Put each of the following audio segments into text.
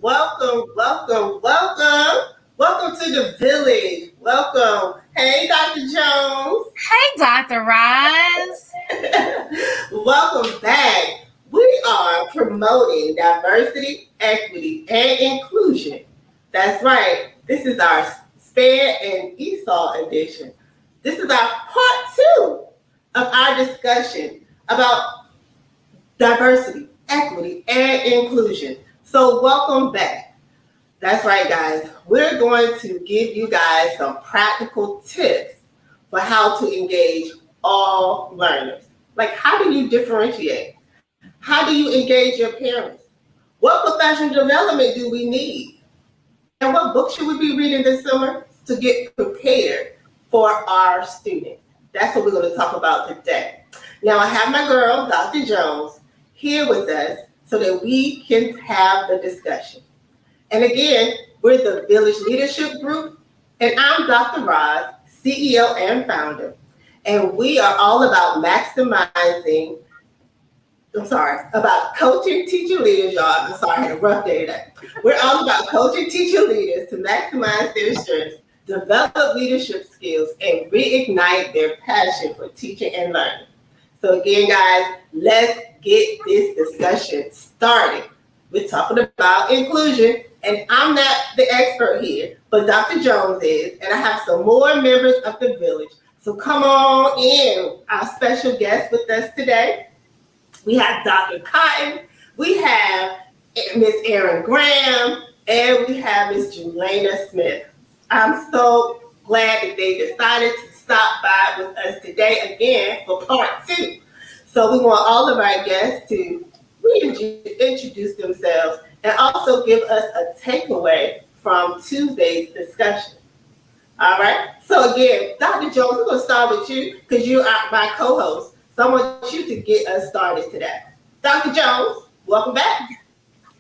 Welcome to the village. Welcome. Hey, Dr. Jones. Hey, Dr. Roz. Welcome back. We are promoting diversity, equity, and inclusion. That's right. This is our SPED and ESOL edition. This is our part two of our discussion about diversity, equity, and inclusion. So, welcome back. That's right, guys. We're going to give you guys some practical tips for how to engage all learners. Like, how do you differentiate? How do you engage your parents? What professional development do we need? And what books should we be reading this summer to get prepared for our students? That's what we're going to talk about today. Now, I have my girl, Dr. Jones, here with us so that we can have the discussion. And again, we're the Village Leadership Group, and I'm Dr. Roz, CEO and founder. And we are all about about coaching teacher leaders, y'all. I'm sorry, I had a rough day today. We're all about coaching teacher leaders to maximize their strengths, develop leadership skills, and reignite their passion for teaching and learning. So again, guys, let's get this discussion started. We're talking about inclusion, and I'm not the expert here, but Dr. Jones is, and I have some more members of the village. So come on in, our special guest with us today. We have Dr. Cotton, we have Miss Erin Graham, and we have Miss Jelena Smith. I'm so glad that they decided to stop by with us today again for part two. So we want all of our guests to introduce themselves and also give us a takeaway from Tuesday's discussion. All right. So again, Dr. Jones, we're going to start with you because you are my co-host. So I want you to get us started today. Dr. Jones, welcome back.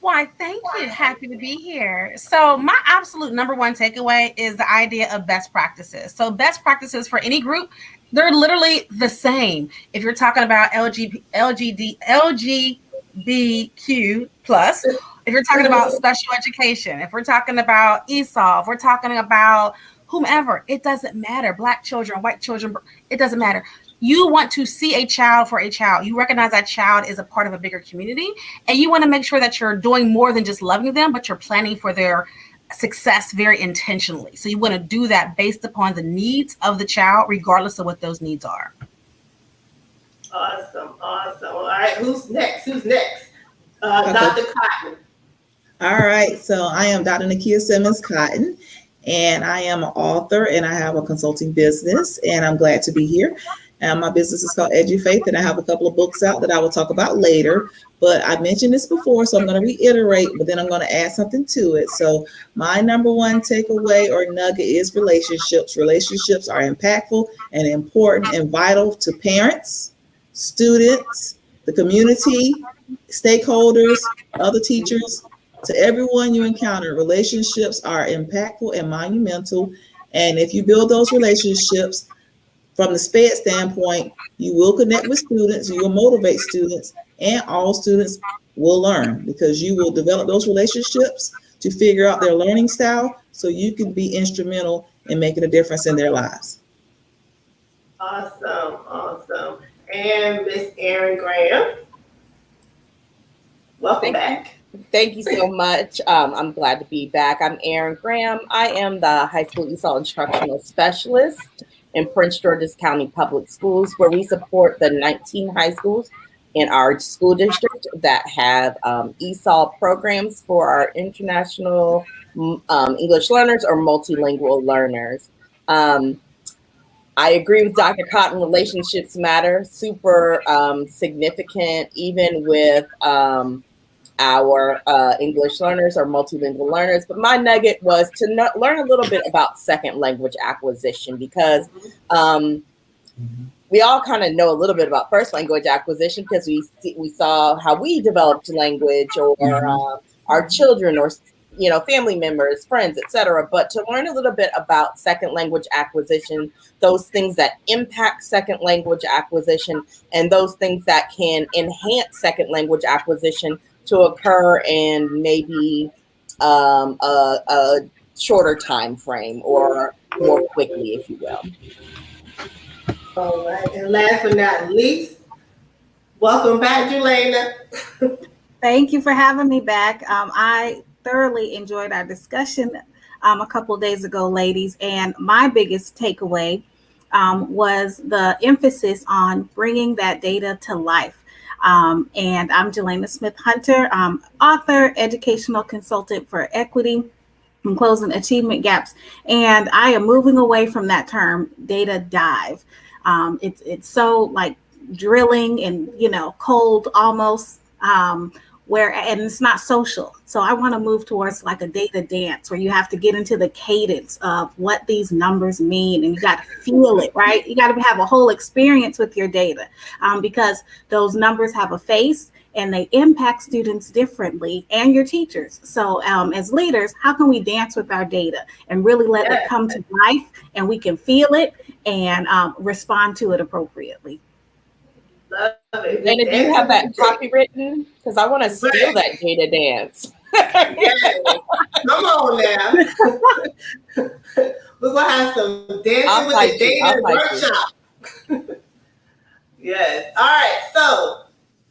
Why, thank you. Happy to be here. So my absolute number one takeaway is the idea of best practices. So best practices for any group, they're literally the same. If you're talking about LGBTQ plus, if you're talking about special education, if we're talking about ESOL, if we're talking about whomever, it doesn't matter. Black children, white children, it doesn't matter. You want to see a child for a child. You recognize that child is a part of a bigger community, and you want to make sure that you're doing more than just loving them, but you're planning for their success very intentionally. So you want to do that based upon the needs of the child, regardless of what those needs are. Awesome. All right, who's next? Dr. Cotton. All right, so I am Dr. Nakia Cotton, and I am an author, and I have a consulting business, and I'm glad to be here. My business is called EduFaith, and I have a couple of books out that I will talk about later. But I mentioned this before, so I'm going to reiterate, but then I'm going to add something to it. So my number one takeaway or nugget is relationships. Relationships are impactful and important and vital to parents, students, the community, stakeholders, other teachers, to everyone you encounter. Relationships are impactful and monumental. And if you build those relationships, from the SPED standpoint, you will connect with students, you will motivate students, and all students will learn because you will develop those relationships to figure out their learning style so you can be instrumental in making a difference in their lives. Awesome. And Miss Erin Graham, welcome back. Thank you so much. I'm glad to be back. I'm Erin Graham. I am the high school ESOL instructional specialist in Prince George's County Public Schools, where we support the 19 high schools in our school district that have ESOL programs for our international English learners or multilingual learners. I agree with Dr. Cotton, relationships matter, super significant, even with our English learners or multilingual learners. But my nugget was to learn a little bit about second language acquisition because we all kind of know a little bit about first language acquisition because we saw how we developed language or our children or family members, friends, etc. But to learn a little bit about second language acquisition, those things that impact second language acquisition and those things that can enhance second language acquisition to occur and maybe a shorter time frame or more quickly, if you will. All right. And last but not least, welcome back, Jelena. Thank you for having me back. I thoroughly enjoyed our discussion a couple of days ago, ladies. And my biggest takeaway was the emphasis on bringing that data to life. And I'm Jelena Smith Hunter, author, educational consultant for equity and closing achievement gaps. And I am moving away from that term, data dive. It's so like drilling and, cold almost. And it's not social. So I want to move towards like a data dance where you have to get into the cadence of what these numbers mean, and you got to feel it, right? You got to have a whole experience with your data because those numbers have a face and they impact students differently and your teachers. So as leaders, how can we dance with our data and really let it come to life, and we can feel it and respond to it appropriatly? Love it. And if you have that copywritten, because I want to steal that data dance. Yes. Come on now. We're going to have some dancing with the data workshop. Yes. All right. So,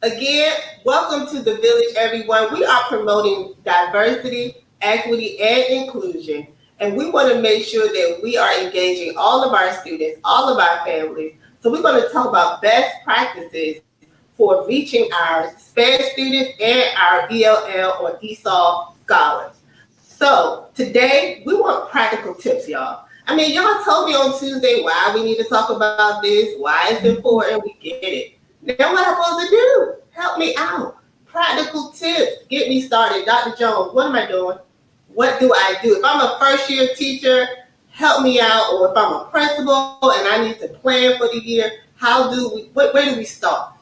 again, welcome to the village, everyone. We are promoting diversity, equity, and inclusion. And we want to make sure that we are engaging all of our students, all of our families. So we're going to talk about best practices for reaching our SPED students and our ELL or ESOL scholars. So today we want practical tips, y'all. I mean, y'all told me on Tuesday why we need to talk about this, why it's important, we get it. Now what am I supposed to do? Help me out. Practical tips. Get me started. Dr. Jones, what am I doing? What do I do? If I'm a first year teacher, help me out. Or if I'm a principal and I need to plan for the year, where do we start?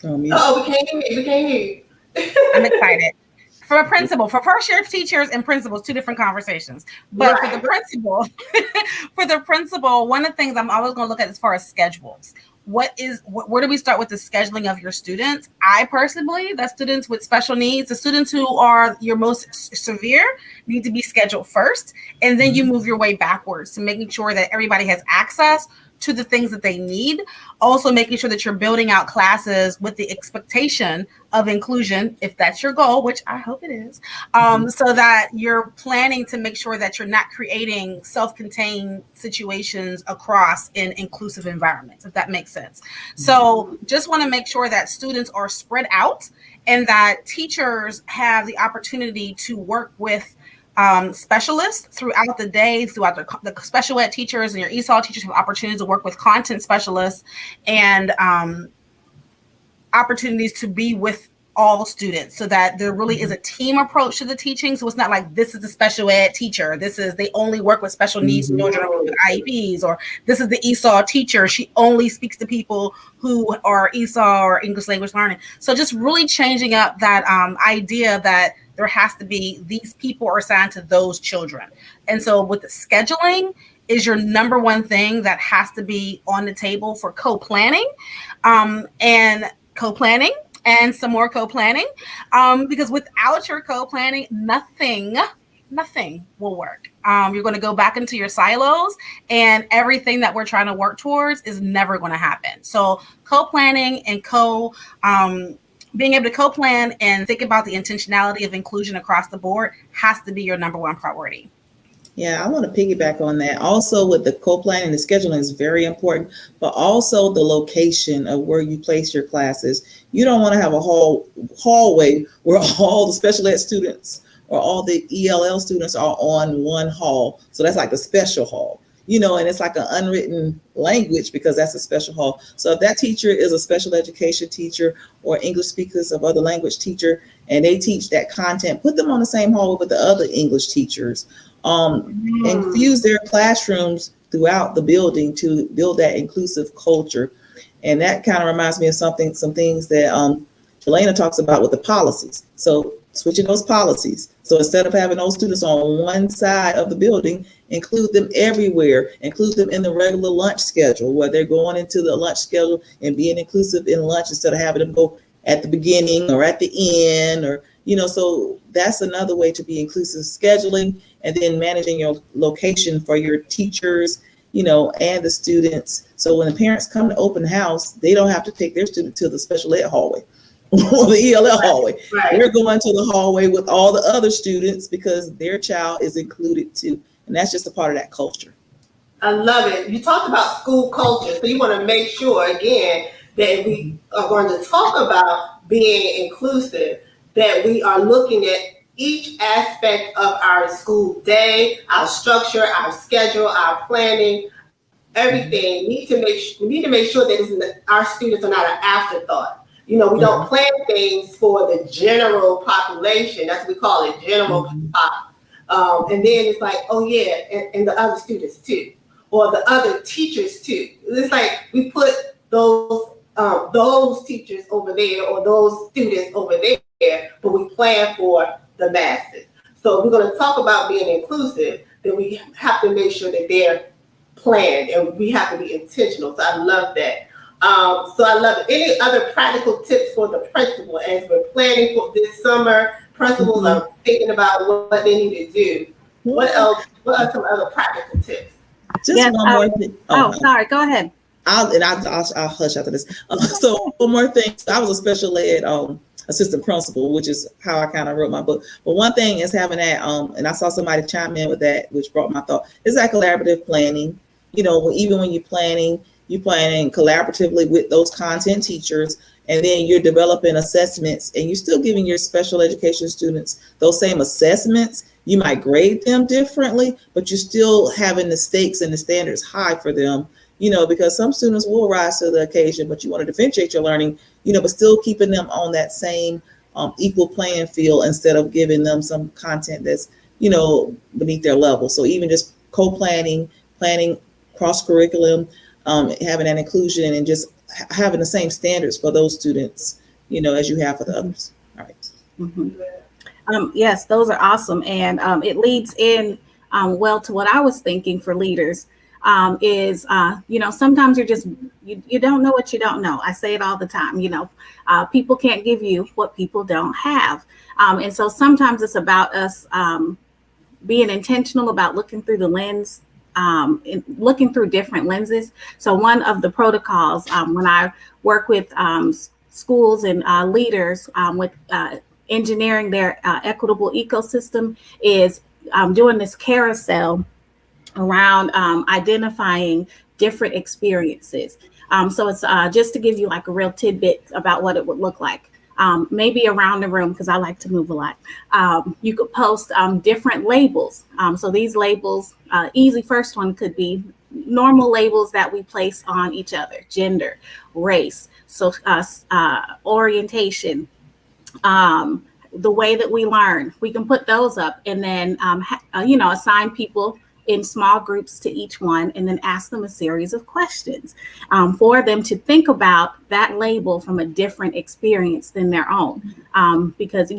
Oh, we can't hear you. I'm excited. For a principal, for first year teachers and principals, two different conversations. But right. For the principal, one of the things I'm always going to look at as far as schedules. Where do we start with the scheduling of your students? I personally believe that students with special needs, the students who are your most severe, need to be scheduled first, and then you move your way backwards to making sure that everybody has access to the things that they need. Also making sure that you're building out classes with the expectation of inclusion, if that's your goal, which I hope it is, so that you're planning to make sure that you're not creating self-contained situations across in inclusive environments, if that makes sense. So just want to make sure that students are spread out and that teachers have the opportunity to work with specialists throughout the day, throughout the special ed teachers and your ESOL teachers have opportunities to work with content specialists and opportunities to be with all students so that there really is a team approach to the teaching. So it's not like this is the special ed teacher. They only work with special needs children with IEPs, or this is the ESOL teacher. She only speaks to people who are ESOL or English language learning. So just really changing up that idea that there has to be these people are assigned to those children. And so with the scheduling is your number one thing that has to be on the table for co-planning and some more co-planning, because without your co-planning, nothing will work. You're going to go back into your silos, and everything that we're trying to work towards is never going to happen. So co-planning and being able to co-plan and think about the intentionality of inclusion across the board has to be your number one priority. Yeah, I want to piggyback on that. Also with the co-planning, the scheduling is very important, but also the location of where you place your classes. You don't want to have a hallway where all the special ed students or all the ELL students are on one hall. So that's like the special hall. And it's like an unwritten language because that's a special hall. So if that teacher is a special education teacher or English speakers of other language teacher, and they teach that content, put them on the same hall with the other English teachers. Infuse their classrooms throughout the building to build that inclusive culture. And that kind of reminds me of some things that Jelena talks about with the policies. So switching those policies. So instead of having those students on one side of the building, include them everywhere, include them in the regular lunch schedule where they're going into the lunch schedule and being inclusive in lunch instead of having them go at the beginning or at the end or So that's another way to be inclusive, scheduling and then managing your location for your teachers, and the students. So when the parents come to open house, they don't have to take their student to the special ed hallway or the ELL hallway. Right. They're going to the hallway with all the other students because their child is included too. And that's just a part of that culture. I love it. You talked about school culture, so you want to make sure, again, that we are going to talk about being inclusive, that we are looking at each aspect of our school day, our structure, our schedule, our planning, everything. We need to make sure that our students are not an afterthought. We don't plan things for the general population. That's what we call it, general pop. And then it's like, oh yeah, and the other students too, or the other teachers too. It's like we put those teachers over there or those students over there, but we plan for the masses. So if we're going to talk about being inclusive, then we have to make sure that they're planned and we have to be intentional. So I love that. So I love it. Any other practical tips for the principal as we're planning for this summer? Principals are thinking about what they need to do. What else? What are some other practical tips? Just one more thing. Sorry, go ahead. I'll hush after this. So one more thing. I was a special ed assistant principal, which is how I kind of wrote my book. But one thing is having that, and I saw somebody chime in with that, which brought my thought, is that collaborative planning. Even when you're planning collaboratively with those content teachers, and then you're developing assessments, and you're still giving your special education students those same assessments. You might grade them differently, but you're still having the stakes and the standards high for them. Because some students will rise to the occasion, but you want to differentiate your learning, but still keeping them on that same equal playing field instead of giving them some content that's, beneath their level. So even just co-planning, planning cross-curriculum, having that inclusion and just having the same standards for those students, as you have for the others. All right. Mm-hmm. Yes, those are awesome. And it leads in well to what I was thinking for leaders. Is sometimes you don't know what you don't know. I say it all the time. People can't give you what people don't have, and so sometimes it's about us being intentional about looking through the lens, looking through different lenses. So one of the protocols when I work with schools and leaders with engineering their equitable ecosystem is doing this carousel around identifying different experiences. So it's just to give you like a real tidbit about what it would look like. Maybe around the room, because I like to move a lot. You could post different labels. So these labels, easy first one could be normal labels that we place on each other: gender, race, so orientation, the way that we learn. We can put those up and then assign people in small groups to each one, and then ask them a series of questions for them to think about that label from a different experience than their own. Because,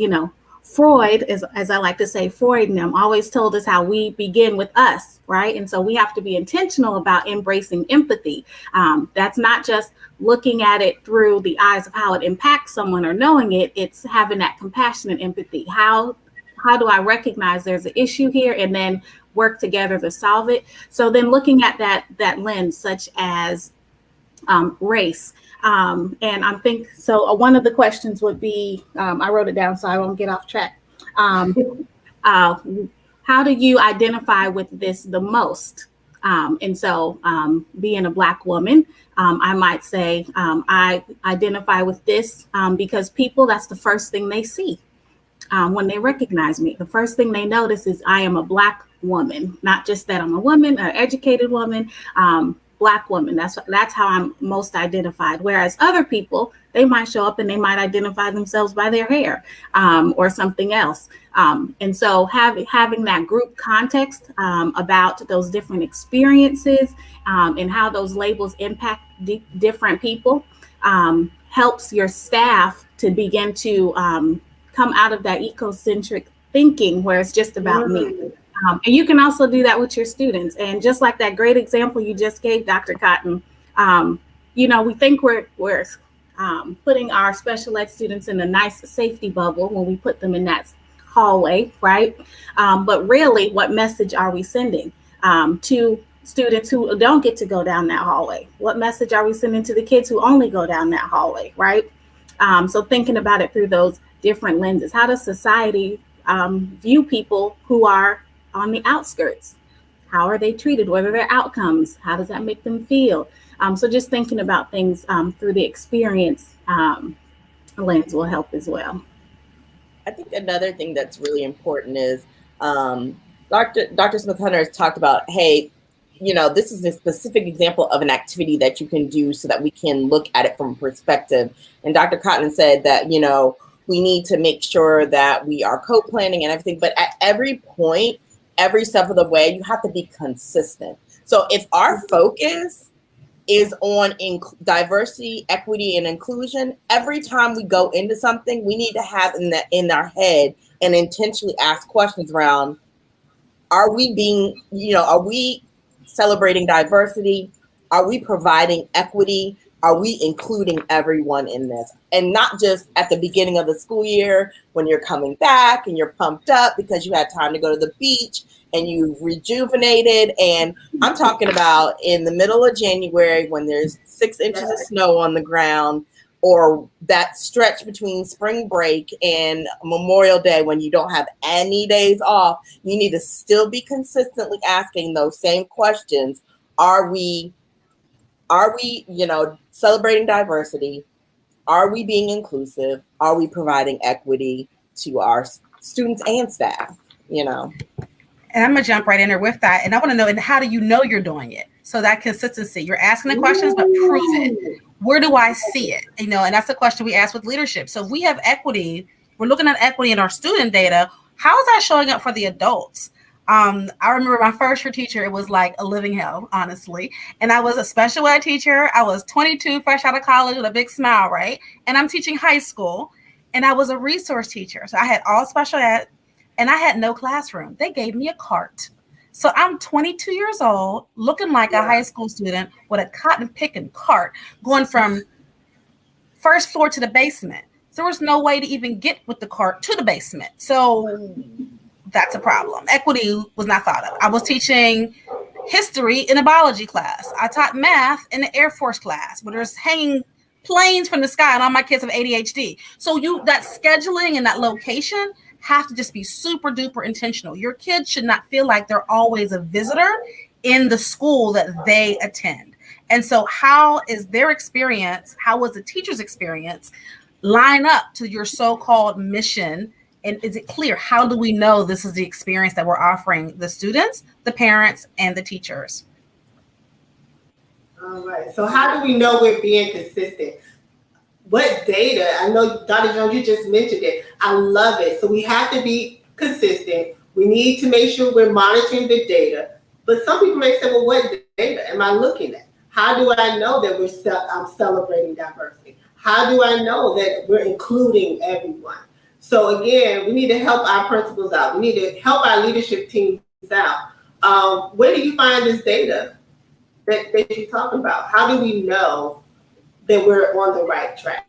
Freud, as I like to say, Freud and them always told us how we begin with us, right? And so we have to be intentional about embracing empathy. That's not just looking at it through the eyes of how it impacts someone or knowing it. It's having that compassionate empathy. How do I recognize there's an issue here and then work together to solve it? So then looking at that lens, such as race. And I think, so one of the questions would be, I wrote it down so I won't get off track. How do you identify with this the most? And so being a Black woman, I might say I identify with this because people, that's the first thing they see. When they recognize me, the first thing they notice is I am a Black woman, not just that I'm a woman, an educated woman, Black woman. That's how I'm most identified. Whereas other people, they might show up and they might identify themselves by their hair or something else. And so having that group context about those different experiences and how those labels impact different people helps your staff to begin to come out of that ecocentric thinking where it's just about me. And you can also do that with your students. And just like that great example you just gave, Dr. Cotton, we think we're putting our special ed students in a nice safety bubble when we put them in that hallway, right? But really, what message are we sending to students who don't get to go down that hallway? What message are we sending to the kids who only go down that hallway, right? So thinking about it through those different lenses. How does society view people who are on the outskirts? How are they treated? What are their outcomes? How does that make them feel? So just thinking about things through the experience lens will help as well. I think another thing that's really important is Dr. Smith-Hunter has talked about, hey, this is a specific example of an activity that you can do so that we can look at it from a perspective. And Dr. Cotton said that, we need to make sure that we are co-planning and everything, but at every point, every step of the way, you have to be consistent. So if our focus is on diversity, equity, and inclusion, every time we go into something, we need to have in our head and intentionally ask questions around, are we celebrating diversity? Are we providing equity? Are we including everyone in this? And not just at the beginning of the school year when you're coming back and you're pumped up because you had time to go to the beach and you've rejuvenated. And I'm talking about in the middle of January when there's 6 inches of snow on the ground, or that stretch between spring break and Memorial Day when you don't have any days off. You need to still be consistently asking those same questions. Are we celebrating diversity? Are we being inclusive? Are we providing equity to our students and staff? And I'm gonna jump right in there with that. And I want to know, and how do you know you're doing it? So that consistency, you're asking the questions, but prove it. Where do I see it? And that's the question we ask with leadership. So if we have equity, we're looking at equity in our student data. How is that showing up for the adults? I remember my first year teacher, it was like a living hell, honestly. And I was a special ed teacher. I was 22, fresh out of college with a big smile, right? And I'm teaching high school, and I was a resource teacher. So I had all special ed, and I had no classroom. They gave me a cart. So I'm 22 years old, looking like a high school student with a cotton picking cart, going from first floor to the basement. There was no way to even get with the cart to the basement. So that's a problem. Equity was not thought of. I was teaching history in a biology class. I taught math in the Air Force class where there's hanging planes from the sky and all my kids have ADHD. So that scheduling and that location have to just be super duper intentional. Your kids should not feel like they're always a visitor in the school that they attend. And so how is their experience, how was the teacher's experience line up to your so-called mission? And is it clear? How do we know this is the experience that we're offering the students, the parents, and the teachers? All right. So how do we know we're being consistent? What data? I know, Dr. Jones, you just mentioned it. I love it. So we have to be consistent. We need to make sure we're monitoring the data. But some people may say, well, what data am I looking at? How do I know that I'm celebrating diversity? How do I know that we're including everyone? So again, we need to help our principals out. We need to help our leadership teams out. Where do you find this data that you're talking about? How do we know that we're on the right track?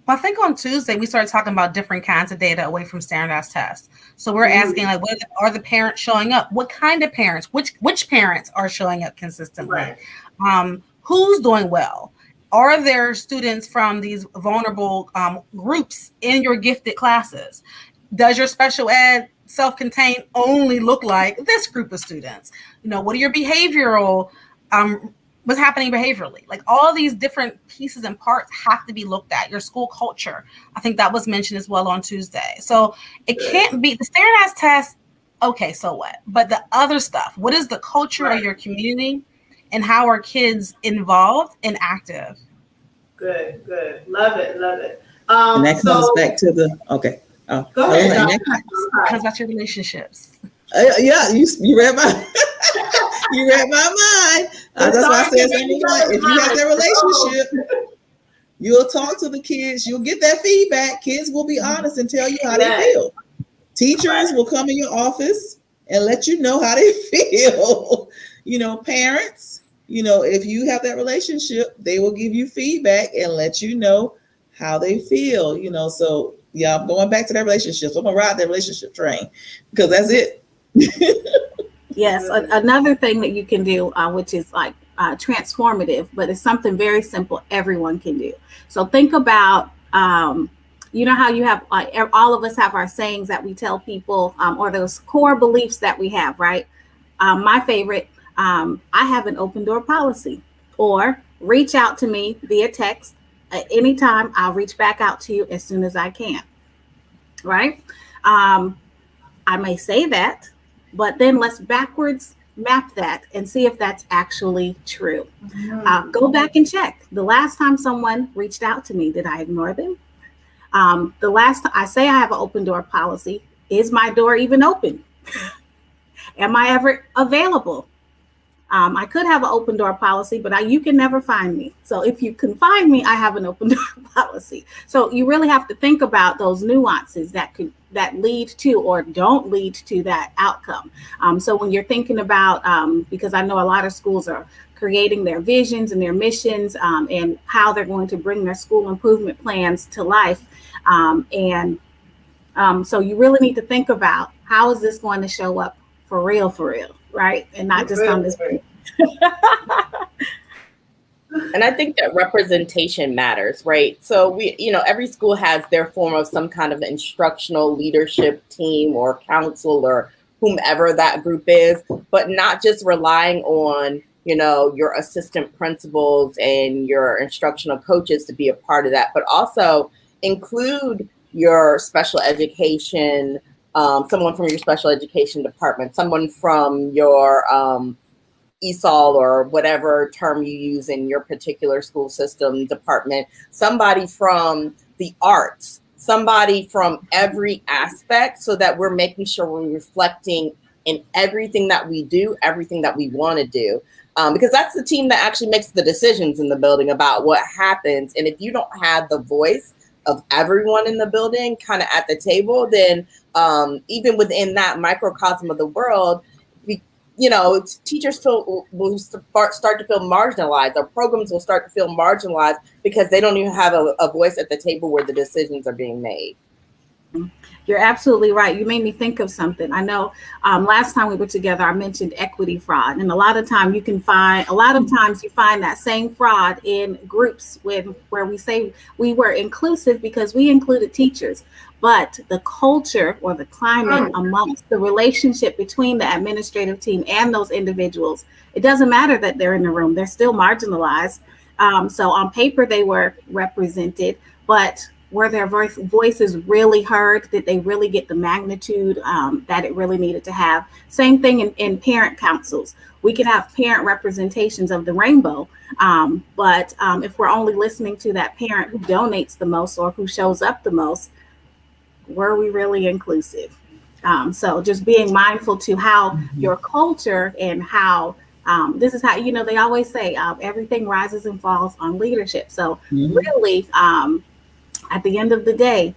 Well, I think on Tuesday, we started talking about different kinds of data away from standardized tests. So we're asking, like, what are the parents showing up? What kind of parents? Which parents are showing up consistently? Right. Who's doing well? Are there students from these vulnerable groups in your gifted classes? Does your special ed self-contained only look like this group of students? What are your behavioral, what's happening behaviorally? Like all these different pieces and parts have to be looked at. Your school culture, I think that was mentioned as well on Tuesday. So it can't be the standardized test. Okay, so what? But the other stuff, what is the culture of your community? And how are kids involved and active? Good. Love it. And that comes back to the, okay. Go ahead. Because that's your relationships. Yeah, you read my you read my mind. That's why I said something like, if you have that relationship, you'll talk to the kids, you'll get that feedback. Kids will be honest and tell you how they feel. Teachers will come in your office and let you know how they feel. Parents, if you have that relationship, they will give you feedback and let you know how they feel, so yeah, I'm going back to that relationship. So I'm gonna ride that relationship train because that's it. Yes, another thing that you can do, which is like transformative, but it's something very simple everyone can do. So think about, you know how you have, all of us have our sayings that we tell people, or those core beliefs that we have, right? My favorite, I have an open door policy, or reach out to me via text at any time. I'll reach back out to you as soon as I can, right? I may say that, but then let's backwards map that and see if that's actually true. Go back and check. The last time someone reached out to me, did I ignore them? The last time I say I have an open door policy, is my door even open? Am I ever available? I could have an open door policy, but you can never find me. So if you can find me, I have an open door policy. So you really have to think about those nuances that lead to or don't lead to that outcome. So when you're thinking about, because I know a lot of schools are creating their visions and their missions, and how they're going to bring their school improvement plans to life. So you really need to think about, how is this going to show up for real, right? And not just on this. And I think that representation matters, right? So every school has their form of some kind of instructional leadership team or council or whomever that group is, but not just relying on, your assistant principals and your instructional coaches to be a part of that, but also include your special education, someone from your special education department, someone from your ESOL or whatever term you use in your particular school system department, somebody from the arts, somebody from every aspect, so that we're making sure we're reflecting in everything that we do, everything that we want to do. Because that's the team that actually makes the decisions in the building about what happens. And if you don't have the voice of everyone in the building kind of at the table, then even within that microcosm of the world, teachers will start to feel marginalized. Our programs will start to feel marginalized because they don't even have a voice at the table where the decisions are being made. You're absolutely right. You made me think of something. I know last time we were together, I mentioned equity fraud. And a lot of times you find that same fraud in groups where we say we were inclusive because we included teachers. But the culture or the climate amongst the relationship between the administrative team and those individuals, it doesn't matter that they're in the room, they're still marginalized. So on paper, they were represented, but were their voices really heard? Did they really get the magnitude that it really needed to have? Same thing in parent councils. We can have parent representations of the rainbow, but if we're only listening to that parent who donates the most or who shows up the most, were we really inclusive? So just being mindful to how your culture and how this is how, they always say everything rises and falls on leadership. So really, at the end of the day,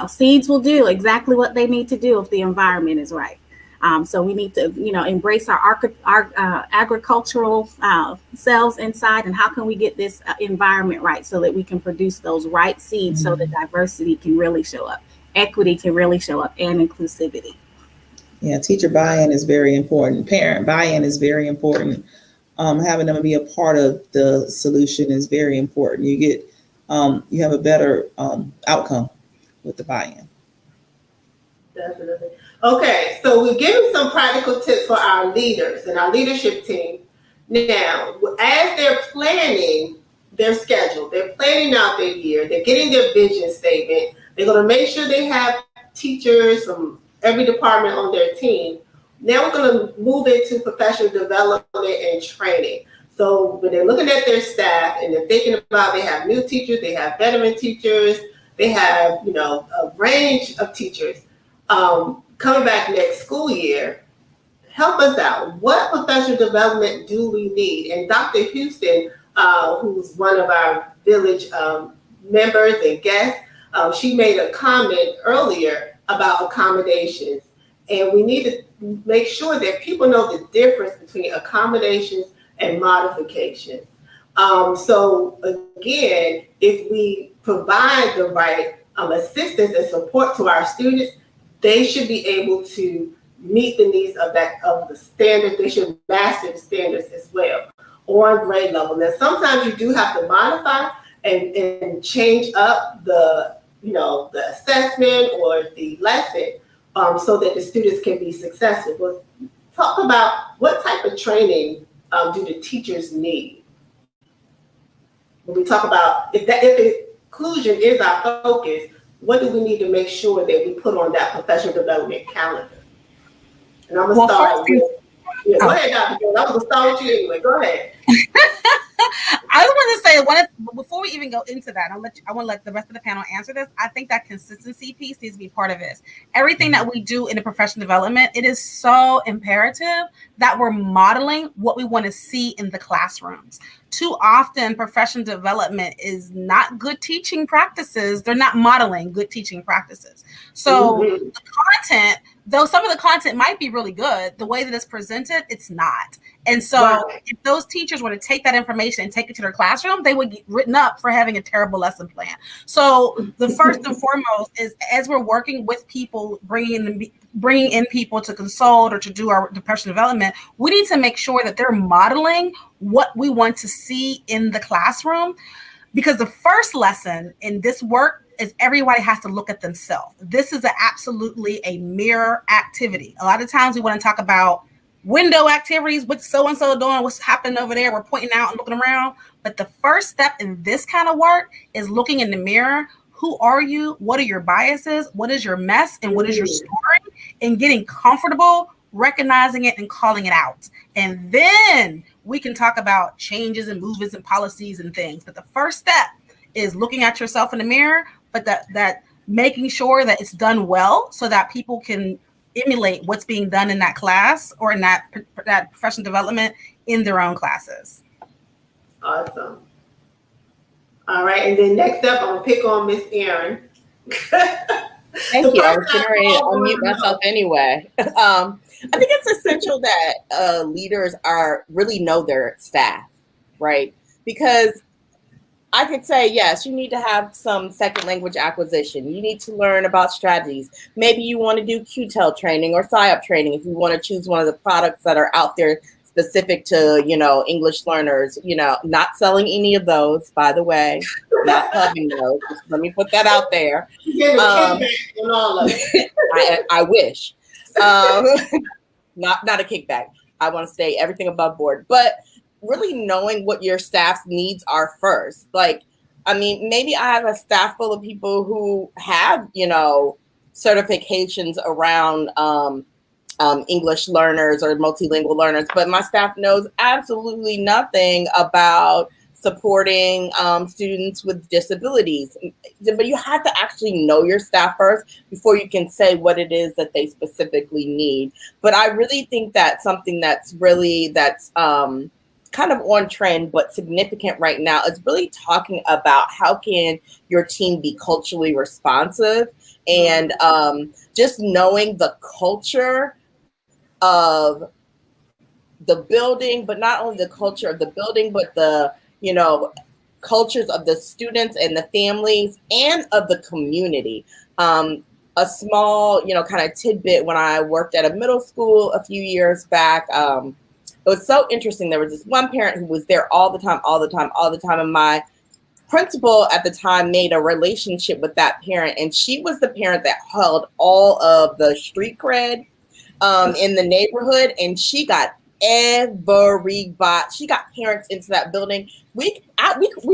seeds will do exactly what they need to do if the environment is right. So we need to, embrace our agricultural selves inside, and how can we get this environment right so that we can produce those right seeds so that diversity can really show up, equity can really show up, and inclusivity. Yeah, teacher buy-in is very important. Parent buy-in is very important. Having them be a part of the solution is very important. You have a better outcome with the buy-in. Definitely. Okay, so we're giving some practical tips for our leaders and our leadership team. Now, as they're planning their schedule, they're planning out their year, they're getting their vision statement, they're going to make sure they have teachers from every department on their team. Now we're going to move into professional development and training. So when they're looking at their staff and they're thinking about, they have new teachers, they have veteran teachers, they have, a range of teachers coming back next school year. Help us out. What professional development do we need? And Dr. Houston, who's one of our village members and guests, she made a comment earlier about accommodations. And we need to make sure that people know the difference between accommodations and modifications. So again, if we provide the right assistance and support to our students, they should be able to meet the needs of the standards. They should master the standards as well on grade level. Now, sometimes you do have to modify and change up the assessment or the lesson so that the students can be successful. But talk about what type of training do the teachers need? When we talk about if inclusion is our focus, what do we need to make sure that we put on that professional development calendar? And I'm gonna start with go ahead, Dr. Jones. I'm gonna start with you anyway. Go ahead. I just want to say before we even go into that, I want to let the rest of the panel answer this. I think that consistency piece needs to be part of this. Everything that we do in the professional development, it is so imperative that we're modeling what we want to see in the classrooms. Too often, professional development is not good teaching practices. They're not modeling good teaching practices. So the content, though some of the content might be really good, the way that it's presented, it's not. And so if those teachers were to take that information and take it to their classroom, they would get written up for having a terrible lesson plan. So the first and foremost is, as we're working with people, bringing in people to consult or to do our professional development, we need to make sure that they're modeling what we want to see in the classroom. Because the first lesson in this work is everybody has to look at themselves. This is absolutely a mirror activity. A lot of times we want to talk about window activities, what so-and-so doing, what's happening over there. We're pointing out and looking around. But the first step in this kind of work is looking in the mirror. Who are you? What are your biases? What is your mess? And what is your story? And getting comfortable, recognizing it and calling it out. And then we can talk about changes and movements and policies and things. But the first step is looking at yourself in the mirror, but that making sure that it's done well so that people can emulate what's being done in that class or in that professional development in their own classes. Awesome. All right, and then next up, I'm gonna pick on Miss Erin. Thank you. I was getting ready to unmute myself anyway. I think it's essential that leaders really know their staff, right? Because I could say, yes, you need to have some second language acquisition. You need to learn about strategies. Maybe you want to do QTEL training or PSYOP training if you want to choose one of the products that are out there specific to, English learners, not selling any of those, by the way, not having those. Just let me put that out there. I wish. Not a kickback. I want to say everything above board, but really knowing what your staff's needs are first. Maybe I have a staff full of people who have, certifications around English learners or multilingual learners, but my staff knows absolutely nothing about supporting students with disabilities. But you have to actually know your staff first before you can say what it is that they specifically need. But I really think that something that's kind of on trend, but significant right now is really talking about how can your team be culturally responsive and just knowing the culture of the building, but not only the culture of the building, but the, cultures of the students and the families and of the community. A small, kind of tidbit when I worked at a middle school a few years back, it was so interesting. There was this one parent who was there all the time. And my principal at the time made a relationship with that parent. And she was the parent that held all of the street cred in the neighborhood. And she got she got parents into that building. We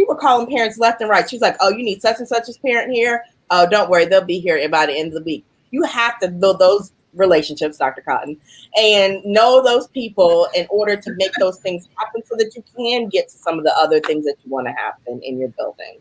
were calling parents left and right. She was like, oh, you need such and such as parent here. Oh, don't worry. They'll be here by the end of the week. You have to build those relationships, Dr. Cotton, and know those people in order to make those things happen so that you can get to some of the other things that you want to happen in your building.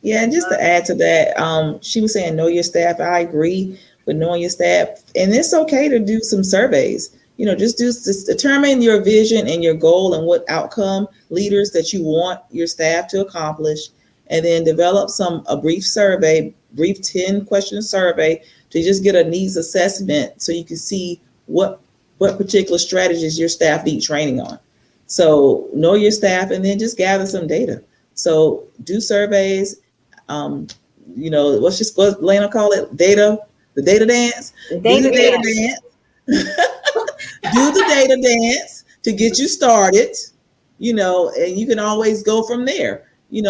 Yeah, and just to add to that, she was saying know your staff. I agree with knowing your staff, and it's okay to do some surveys. Just determine your vision and your goal and what outcome leaders that you want your staff to accomplish, and then develop a brief 10-question survey to just get a needs assessment so you can see what particular strategies your staff need training on. So know your staff and then just gather some data. So do surveys. What's just what Lena call it? The data dance. Do the data dance. Do the data dance to get you started, and you can always go from there.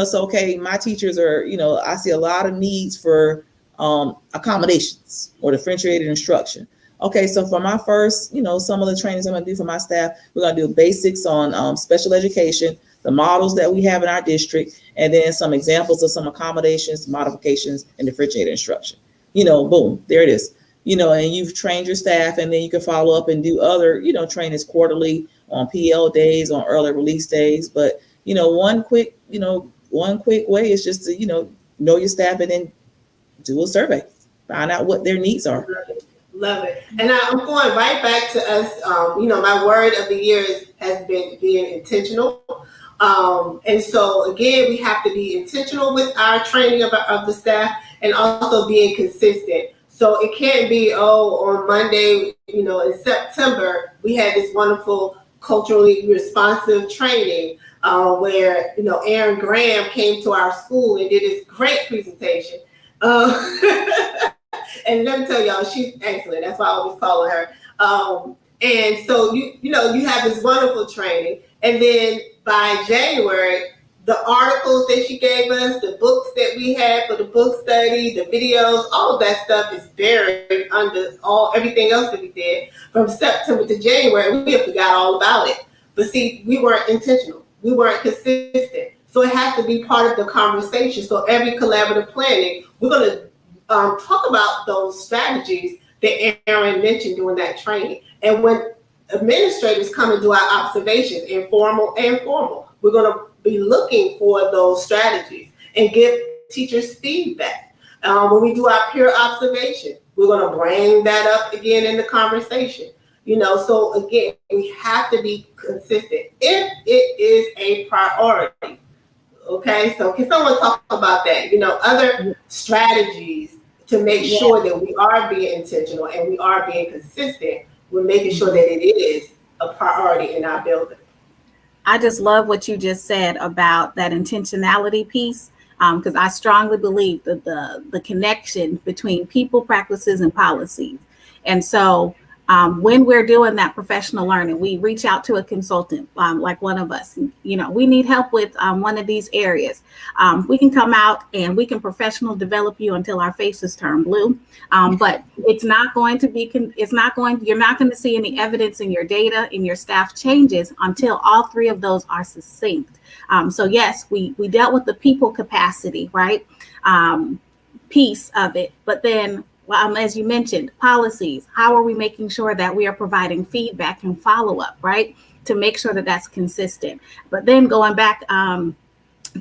So, okay, my teachers are, I see a lot of needs for accommodations or differentiated instruction. Okay, so for my first, some of the trainings I'm going to do for my staff, we're going to do basics on special education, the models that we have in our district, and then some examples of some accommodations, modifications, and differentiated instruction. Boom, there it is. And you've trained your staff, and then you can follow up and do other, trainings quarterly on PL days, on early release days. But, one quick way is just to, know your staff and then do a survey, find out what their needs are. Love it. And I'm going right back to us. My word of the year has been being intentional. And so again, we have to be intentional with our training of the staff and also being consistent. So it can't be, on Monday, in September, we had this wonderful culturally responsive training where, Erin Graham came to our school and did this great presentation. And let me tell y'all, she's excellent. That's why I always call her. And so, you have this wonderful training. And then by January, the articles that she gave us, the books that we had for the book study, the videos, all of that stuff is buried under everything else that we did. From September to January, we have forgot all about it. But see, we weren't intentional. We weren't consistent. So it has to be part of the conversation. So every collaborative planning, we're going to talk about those strategies that Erin mentioned during that training. And when administrators come and do our observations, informal and formal, we're going to be looking for those strategies and give teachers feedback. When we do our peer observation, we're going to bring that up again in the conversation. So again, we have to be consistent if it is a priority. Okay, so can someone talk about that? Other strategies to make sure that we are being intentional and we are being consistent. We're making sure that it is a priority in our building. I just love what you just said about that intentionality piece, because I strongly believe that the connection between people, practices, and policies. And so when we're doing that professional learning, we reach out to a consultant, like one of us, we need help with one of these areas. We can come out and we can professional develop you until our faces turn blue. But it's not going to be, you're not going to see any evidence in your data, in your staff changes until all three of those are succinct. So yes, we dealt with the people capacity, right? Piece of it, but then as you mentioned, policies. How are we making sure that we are providing feedback and follow-up, right? To make sure that that's consistent. But then going back,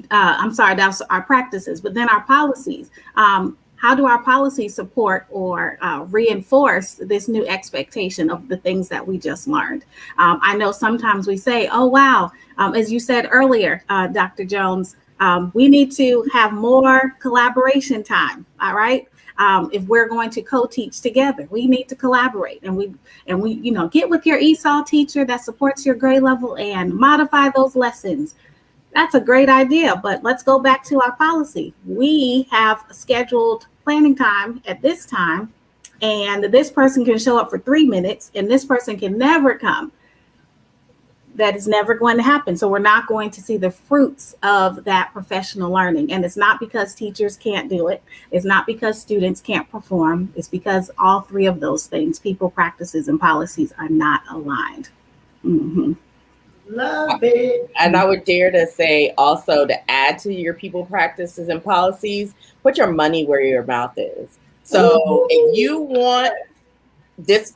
that's our practices, but then our policies. How do our policies support or reinforce this new expectation of the things that we just learned? I know sometimes we say, oh, wow, as you said earlier, Dr. Jones, we need to have more collaboration time, all right? If we're going to co-teach together, we need to collaborate and we get with your ESOL teacher that supports your grade level and modify those lessons. That's a great idea, but let's go back to our policy. We have scheduled planning time at this time, and this person can show up for 3 minutes and this person can never come. That is never going to happen. So we're not going to see the fruits of that professional learning. And it's not because teachers can't do it. It's not because students can't perform. It's because all three of those things, people, practices, and policies, are not aligned. Mm-hmm. Love it. And I would dare to say also to add to your people, practices, and policies, put your money where your mouth is. So if you want this,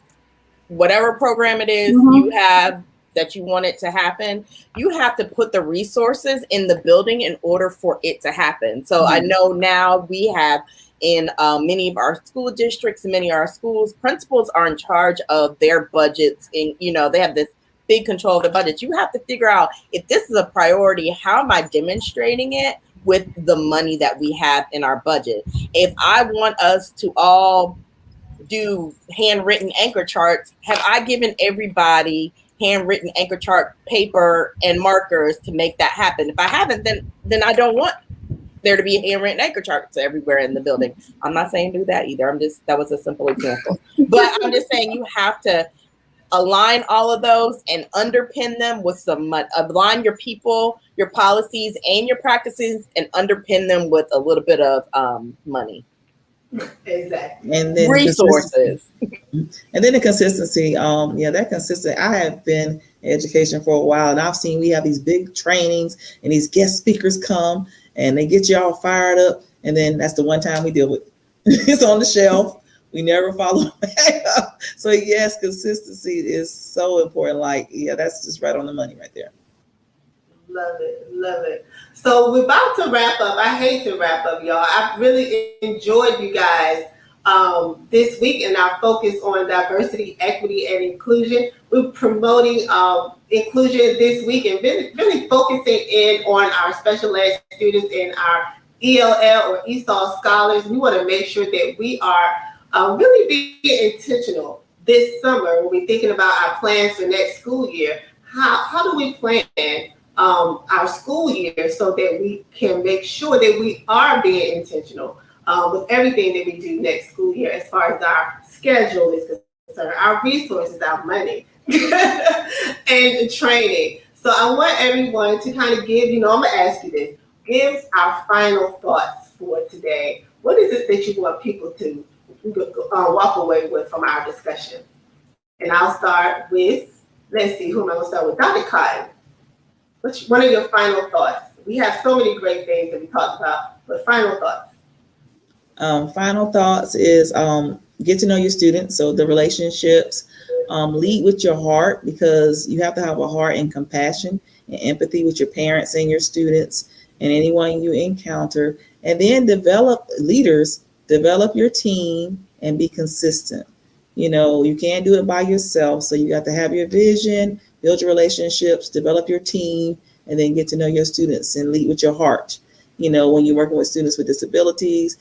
whatever program it is, you have that you want it to happen, you have to put the resources in the building in order for it to happen. So I know now we have in many of our school districts and many of our schools, principals are in charge of their budgets, and they have this big control of the budget. You have to figure out, if this is a priority, how am I demonstrating it with the money that we have in our budget? If I want us to all do handwritten anchor charts, have I given everybody handwritten anchor chart paper and markers to make that happen. If I haven't, then I don't want there to be handwritten anchor charts everywhere in the building. I'm not saying do that either. That was a simple example. But I'm just saying you have to align all of those and underpin them with some money. Align your people, your policies, and your practices, and underpin them with a little bit of money. Exactly. And then resources. And then the consistency. That consistent. I have been in education for a while, and I've seen we have these big trainings, and these guest speakers come, and they get you all fired up, and then that's the one time we deal with it. It's on the shelf. We never follow back up. So yes, consistency is so important. Like, that's just right on the money right there. Love it, love it. So we're about to wrap up. I hate to wrap up, y'all. I've really enjoyed you guys this week and our focus on diversity, equity, and inclusion. We're promoting inclusion this week and really focusing in on our special ed students and our ELL or ESOL scholars. We want to make sure that we are really being intentional this summer when we're thinking about our plans for next school year. How do we plan our school year so that we can make sure that we are being intentional with everything that we do next school year as far as our schedule is concerned, our resources, our money, and training. So I want everyone to kind of give, I'm going to ask you this, give our final thoughts for today. What is it that you want people to walk away with from our discussion? And I'll start with, let's see, who am I going to start with? Dr. Cotton. One of your final thoughts? We have so many great things that we talked about, but final thoughts. Final thoughts is get to know your students. So the relationships, lead with your heart, because you have to have a heart and compassion and empathy with your parents and your students and anyone you encounter. And then develop leaders, develop your team, and be consistent. You can't do it by yourself. So you got to have your vision, build your relationships, develop your team, and then get to know your students and lead with your heart. When you're working with students with disabilities,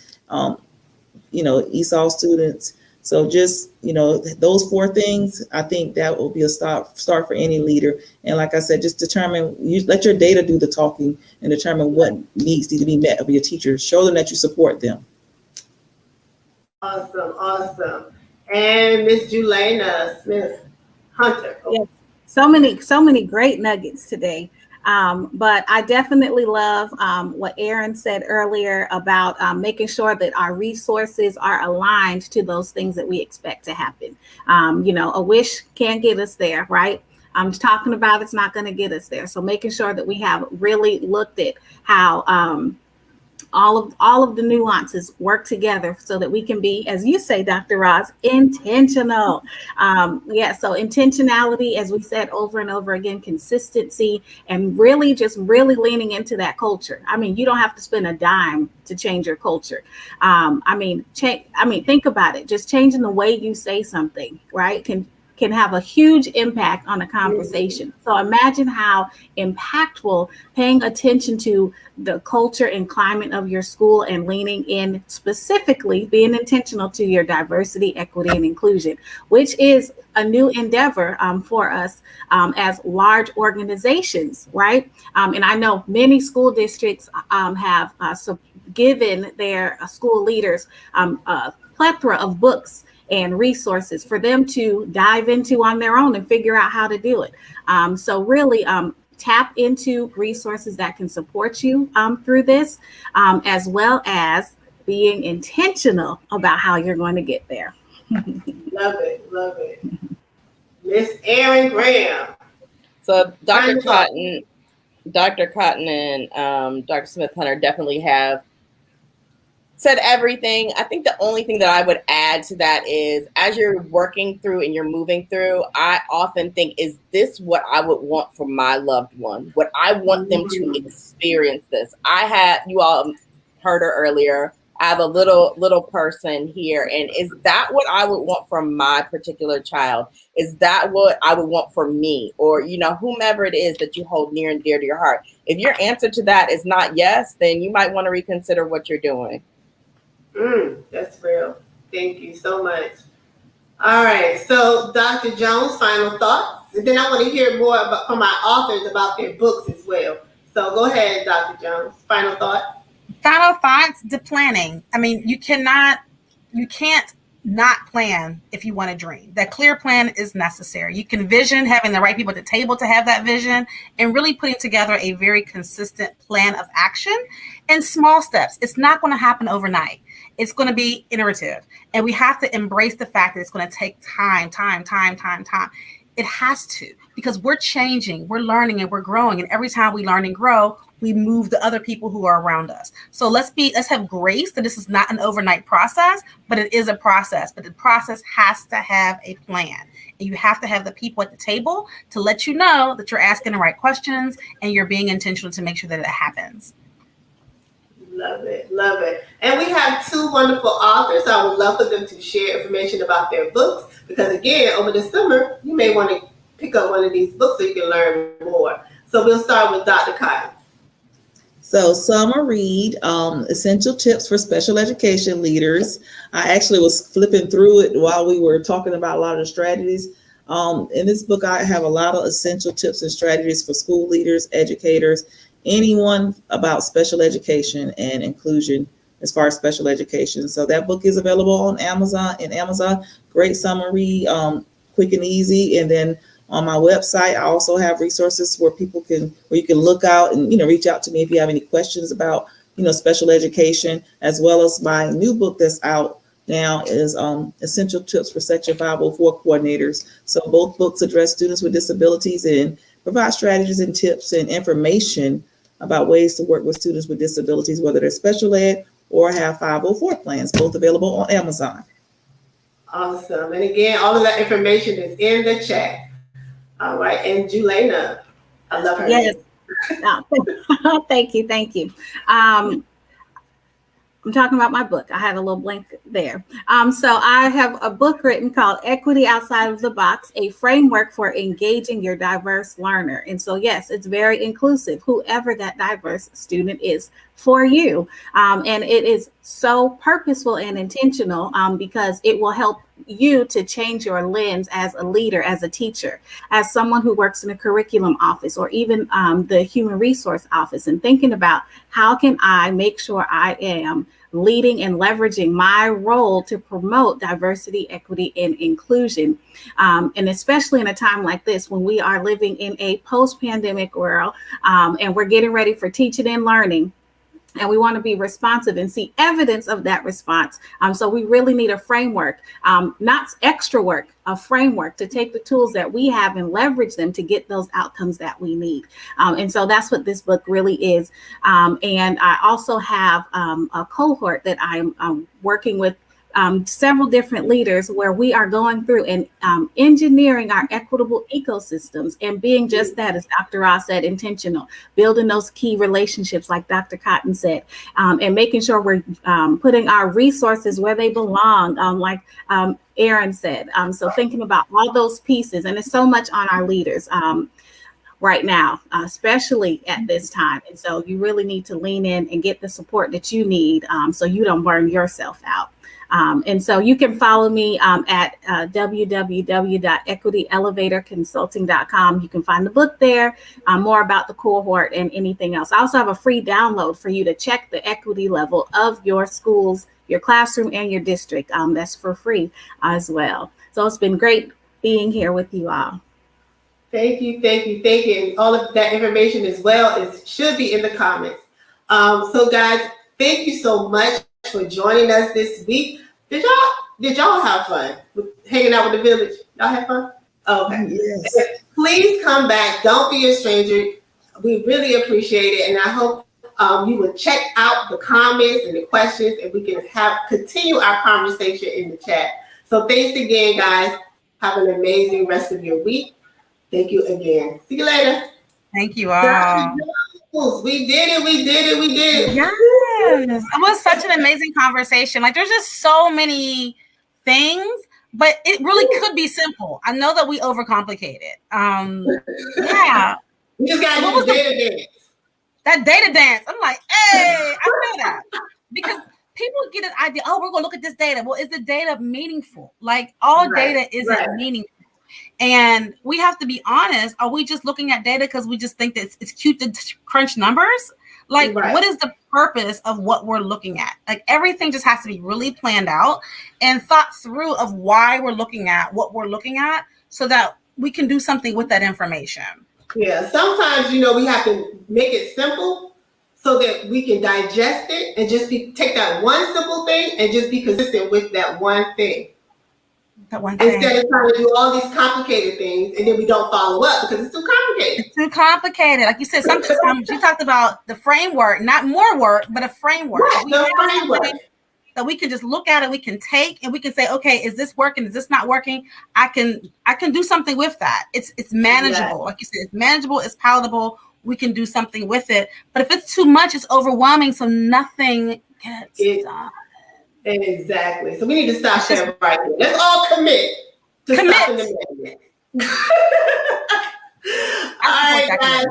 ESOL students. So just, those 4 things, I think that will be a start for any leader. And like I said, just let your data do the talking and determine what needs to be met of your teachers. Show them that you support them. Awesome. And Miss Julena Smith Hunter. Yes. So many great nuggets today. But I definitely love what Erin said earlier about making sure that our resources are aligned to those things that we expect to happen. A wish can't get us there, right? I'm talking about it's not going to get us there. So making sure that we have really looked at how all of the nuances work together so that we can be, as you say, Dr. Roz, intentional. So intentionality, as we said over and over again, consistency, and really leaning into that culture. You don't have to spend a dime to change your culture. Think about it. Just changing the way you say something, right, can have a huge impact on a conversation. So imagine how impactful paying attention to the culture and climate of your school and leaning in, specifically being intentional to your diversity, equity, and inclusion, which is a new endeavor for us as large organizations, right? And I know many school districts have given their school leaders a plethora of books and resources for them to dive into on their own and figure out how to do it. So really tap into resources that can support you through this, as well as being intentional about how you're going to get there. Love it. Miss Erin Graham. So Dr. Cotton and Dr. Smith Hunter definitely have said everything. I think the only thing that I would add to that is, as you're working through and you're moving through, I often think, is this what I would want for my loved one? Would I want them to experience this? You all heard her earlier, I have a little person here, and is that what I would want from my particular child? Is that what I would want for me? Or, whomever it is that you hold near and dear to your heart. If your answer to that is not yes, then you might want to reconsider what you're doing. That's real. Thank you so much. All right. So, Dr. Jones, final thoughts? And then I want to hear more from our authors about their books as well. So go ahead, Dr. Jones. Final thought. Final thoughts, the planning. I mean, you can't not plan if you want to dream. That clear plan is necessary. You can vision having the right people at the table to have that vision and really putting together a very consistent plan of action and small steps. It's not going to happen overnight. It's going to be iterative. And we have to embrace the fact that it's going to take time. It has to, because we're changing, we're learning, and we're growing. And every time we learn and grow, we move the other people who are around us. So let's have grace that this is not an overnight process, but it is a process. But the process has to have a plan. And you have to have the people at the table to let you know that you're asking the right questions and you're being intentional to make sure that it happens. Love it, love it. And we have two wonderful authors. I would love for them to share information about their books, because again, over the summer, you may want to pick up one of these books so you can learn more. So we'll start with Dr. Cotton. So Summer Read, Essential Tips for Special Education Leaders. I actually was flipping through it while we were talking about a lot of the strategies. In this book, I have a lot of essential tips and strategies for school leaders, educators, anyone about special education and inclusion as far as special education. So that book is available on Amazon. Great summer read, quick and easy. And then on my website, I also have resources where you can look out and, reach out to me if you have any questions about, special education, as well as my new book that's out now is Essential Tips for Section 504 Coordinators. So both books address students with disabilities and provide strategies and tips and information about ways to work with students with disabilities, whether they're special ed or have 504 plans, both available on Amazon. Awesome. And again, all of that information is in the chat. All right. And Julena, I love her. Yes. Thank you. I'm talking about my book. I had a little blank there. So I have a book written called Equity Outside of the Box, a framework for engaging your diverse learner. And so, yes, it's very inclusive, whoever that diverse student is for you. And it is so purposeful and intentional because it will help you to change your lens as a leader, as a teacher, as someone who works in a curriculum office or even the human resource office, and thinking about how can I make sure I am leading and leveraging my role to promote diversity, equity, and inclusion. And especially in a time like this, when we are living in a post-pandemic world and we're getting ready for teaching and learning. And we want to be responsive and see evidence of that response. So we really need a framework, not extra work, a framework to take the tools that we have and leverage them to get those outcomes that we need. And so that's what this book really is. And I also have a cohort that I'm working with several different leaders where we are going through and engineering our equitable ecosystems and being just that, as Dr. Ross said, intentional, building those key relationships like Dr. Cotton said, and making sure we're putting our resources where they belong, like Erin said. So thinking about all those pieces, and it's so much on our leaders right now, especially at this time. And so you really need to lean in and get the support that you need so you don't burn yourself out. And so you can follow me at www.equityelevatorconsulting.com. You can find the book there, more about the cohort and anything else. I also have a free download for you to check the equity level of your schools, your classroom, and your district. That's for free as well. So it's been great being here with you all. Thank you. And all of that information as well should be in the comments. So guys, thank you so much for joining us this week. Did y'all have fun hanging out with the village? Y'all have fun? Okay. Yes. Please come back. Don't be a stranger. We really appreciate it. And I hope you will check out the comments and the questions, and we can continue our conversation in the chat. So thanks again, guys. Have an amazing rest of your week. Thank you again. See you later. Thank you all. We did it. Yes. It was such an amazing conversation. Like, there's just so many things, but it really could be simple. I know that we overcomplicate it. Yeah. We just got to do the data dance. That data dance. I'm like, hey, I feel that. Because people get an idea, we're going to look at this data. Well, is the data meaningful? Like, all data isn't meaningful. And we have to be honest. Are we just looking at data because we just think that it's cute to crunch numbers? Like, what is the purpose of what we're looking at? Like, everything just has to be really planned out and thought through of why we're looking at what we're looking at so that we can do something with that information. Yeah, sometimes, we have to make it simple so that we can digest it and just take that one simple thing and just be consistent with that one thing. Instead of trying to do all these complicated things and then we don't follow up because it's too complicated. It's too complicated. Like you said, sometimes you talked about the framework, not more work, but a framework. Right, the framework. That we can just look at it, we can take, and we can say, okay, is this working? Is this not working? I can do something with that. It's manageable. Yes. Like you said, it's manageable, it's palatable. We can do something with it. But if it's too much, it's overwhelming, so nothing gets done. Exactly. So we need to stop that right here. Let's all commit to stopping the madness. All right, guys.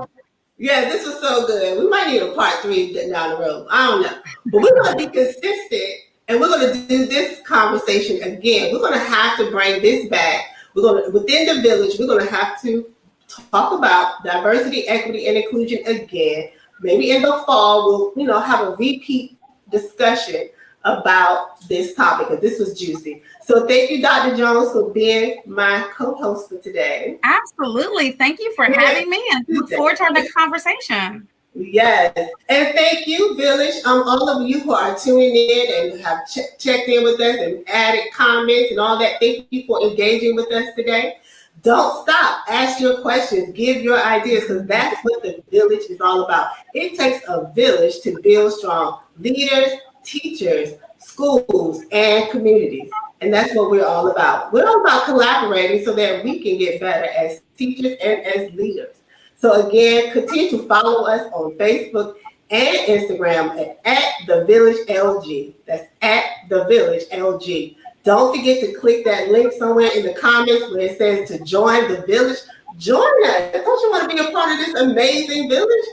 Yeah, this was so good. We might need a part 3 down the road. I don't know. But we're going to be consistent, and we're going to do this conversation again. We're going to have to bring this back. Within the village, we're going to have to talk about diversity, equity, and inclusion again. Maybe in the fall, we'll have a repeat discussion about this topic, because this was juicy. So thank you, Dr. Jones, for being my co-host for today. Absolutely. Thank you for having me, and look forward to our next conversation. Yes. And thank you, Village. All of you who are tuning in and have checked in with us and added comments and all that. Thank you for engaging with us today. Don't stop. Ask your questions. Give your ideas, because that's what the village is all about. It takes a village to build strong leaders, teachers, schools, and communities. And that's what we're all about. We're all about collaborating so that we can get better as teachers and as leaders. So again, continue to follow us on Facebook and Instagram at The Village LG. That's at The Village LG. Don't forget to click that link somewhere in the comments where it says to join the village. Join us. Don't you want to be a part of this amazing village?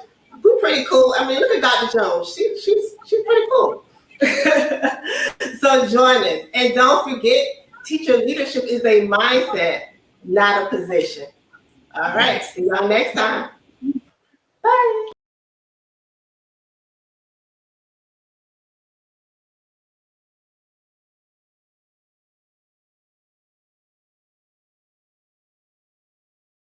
We're pretty cool. I mean, look at Dr. Jones. She's pretty cool. So join us. And don't forget, teacher leadership is a mindset, not a position. All right. See y'all next time. Bye.